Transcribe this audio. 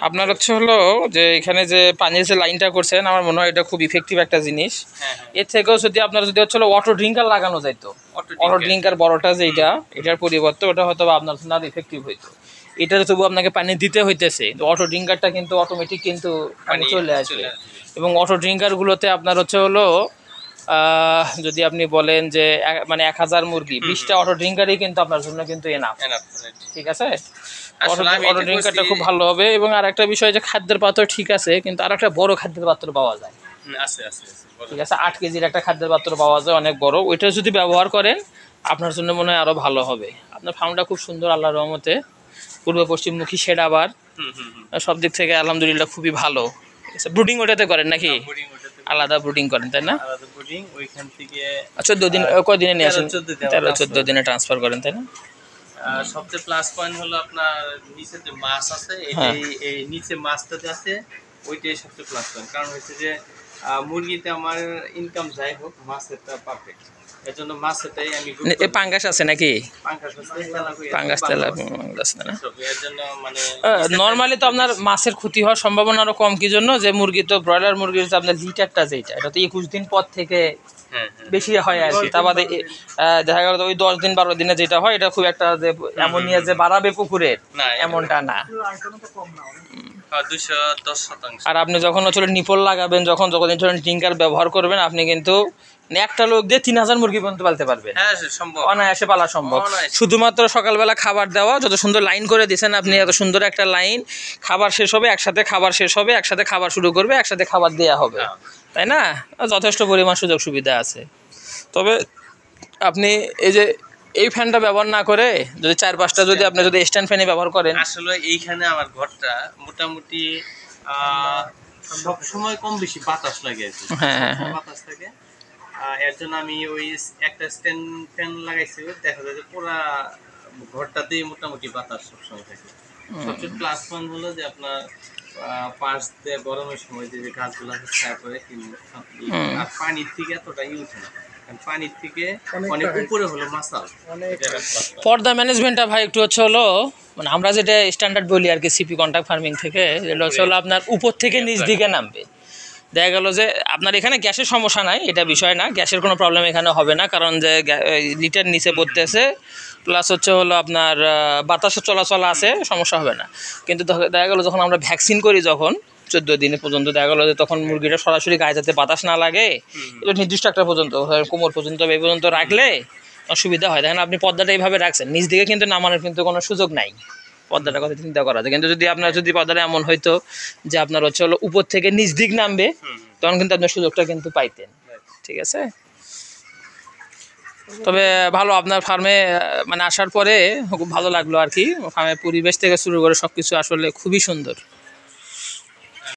আপনার হচ্ছে হলো যে এখানে যে পানির যে লাইনটা করছেন আমার মনে হয় এটা খুব ইফেক্টিভ একটা জিনিস। এর থেকেও যদি আপনার যদি হচ্ছে ওয়াটার ড্রিঙ্কার লাগানো যাইতো, ওয়াটার ড্রিঙ্কার বড়টা যেটা, এটার পরিবর্তে ওটা হয়তো আপনার জন্য আর ইফেক্টিভ হইতো। এটার তবু আপনাকে পানি দিতে হইতেছে, ওয়াটার ড্রিঙ্কারটা কিন্তু অটোমেটিক কিন্তু পানি চলে আসবে। এবং ওয়াটার ড্রিঙ্কারগুলোতে আপনার হচ্ছে হলো যদি আপনি বলেন যে মানে 1000 মুরগি 20টা অটো ড্রিঙ্কারই কিন্তু আপনার জন্য কিন্তু এনাফ। ঠিক আছে, অটো ড্রিঙ্কারটা খুব ভালো হবে। এবং আর একটা বিষয় যে খাদ্যের পাত্র ঠিক আছে, কিন্তু আর একটা বড় খাদ্যের পাত্র পাওয়া যায়। ঠিক আছে, 8 কেজির একটা খাদ্যের পাত্র পাওয়া যায় অনেক বড়, ওইটা যদি ব্যবহার করেন আপনার জন্য মনে হয় আরো ভালো হবে। আপনার ফার্মটা খুব সুন্দর আল্লাহর রহমতে, পূর্ব পশ্চিমমুখী শেডাবার, সব দিক থেকে আলহামদুলিল্লাহ খুবই ভালো। ব্রুডিং ওটাতে করেন নাকি? আলাদা ব্রুডিং করেন তাই না? 14 দিন কয়দিনে নিয়ে আসেন? 13-14 দিনে ট্রান্সফার করেন তাই না? সবচেয়ে প্লাস পয়েন্ট হলো আপনার নিচে যে মাছ আছে, এই নিচে মাছটাতে আছে, ওইটাই সবচেয়ে প্লাস পয়েন্ট। কারণ হচ্ছে যে মুরগিতে আমার ইনকাম যাই হোক, মাছেরটা পারফেক্ট। এর জন্য মাছেরটাই আমি পাঙ্গাস আছে নাকি? পাঙ্গাস তেলা না, এর জন্য মানে নরমালি তো আপনার মাছের ক্ষতি হওয়ার সম্ভাবনা আরো কম। কি জন্য? যে মুরগি তো ব্রয়লার মুরগির যে আপনার লিটারটা যেটা, এটা তো 21 দিন পর থেকে বেশি হয় আর কি। তা বাদে দেখা গেল ওই 10 দিন 12 দিনে যেটা হয়, এটা খুব একটা যে অ্যামোনিয়া যে বাড়াবে পুকুরের এমনটা না। আর আপনি যখন হচ্ছে নিপল লাগাবেন, যখন যখন ড্রিঙ্কার ব্যবহার করবেন, আপনি কিন্তু একটা লোক দিয়ে 3000 মুরগি পর্যন্ত পালতে পারবেন। অনায়াসে পালা সম্ভব। শুধুমাত্র সকালবেলা খাবার দেওয়া, যত সুন্দর লাইন করে দিয়েছেন আপনি, এত সুন্দর একটা লাইন, খাবার শেষ হবে একসাথে, খাবার শেষ হবে একসাথে, খাবার শুরু করবে একসাথে, খাবার দেওয়া হবে, তাই না? যথেষ্ট পরিমাণ সুযোগ সুবিধা আছে। তবে আপনি এই যে এই ফ্যানটা ব্যবহার না করে যদি 4-5টা যদি আপনি যদি স্ট্যান্ড ফ্যানই ব্যবহার করেন, আসলে এইখানে আমার ঘরটা মোটামুটি সব সময় কম বেশি বাতাস লাগে আর কি। বাতাস থাকে, এর জন্য আমি ওই একটা স্ট্যান্ড ফ্যান লাগাইছি। দেখা যায় যে পুরা ঘরটাতেই মোটামুটি বাতাস সবসময় থাকে। সবচেয়ে প্লাস পয়েন্ট হলো যে আপনার পাশ দিয়ে গরমের সময় যে গাছগুলো ছায়া করে, আর পানির থেকে এতটা ইউজ না, পানির থেকে অনেক উপরে হলো মাসাল। পর্দা ম্যানেজমেন্টটা ভাই একটু হচ্ছে হলো মানে আমরা যেটা স্ট্যান্ডার্ড বলি আর কি সিপি কন্ট্রাক্ট ফার্মিং থেকে, যেটা হচ্ছে হলো আপনার উপর থেকে নিচ দিকে নামবে। দেখা গেল যে আপনার এখানে গ্যাসের সমস্যা নাই, এটা বিষয় না, গ্যাসের কোনো প্রবলেম এখানে হবে না, কারণ যে লিটার নিচে পড়তেছে, প্লাস হচ্ছে হলো আপনার বাতাসের চলাচল আছে, সমস্যা হবে না। কিন্তু দেখা গেলো যখন আমরা ভ্যাকসিন করি, যখন 14 দিনে পর্যন্ত দেখা গেলো যে তখন মুরগিটা সরাসরি গায়ে যাতে বাতাস না লাগে, এটা নির্দিষ্ট একটা পর্যন্ত কোমর পর্যন্ত এই পর্যন্ত রাখলে অসুবিধা হয়। দেখেন আপনি পর্দাটা এইভাবে রাখছেন, নিচ দিকে কিন্তু নামানোর কিন্তু কোনো সুযোগ নাই, পর্দাটার কথা চিন্তা করা যায়। কিন্তু যদি আপনার যদি পর্দাটা এমন হইতো যে আপনার হচ্ছে হলো উপর থেকে নিচ দিক নামবে, তখন কিন্তু আপনার সুযোগটা কিন্তু পাইতেন। ঠিক আছে, তবে ভালো আপনার ফার্মে মানে আসার পরে খুব ভালো লাগলো আর কি। ফার্মের পরিবেশ থেকে শুরু করে সব কিছু আসলে খুবই সুন্দর।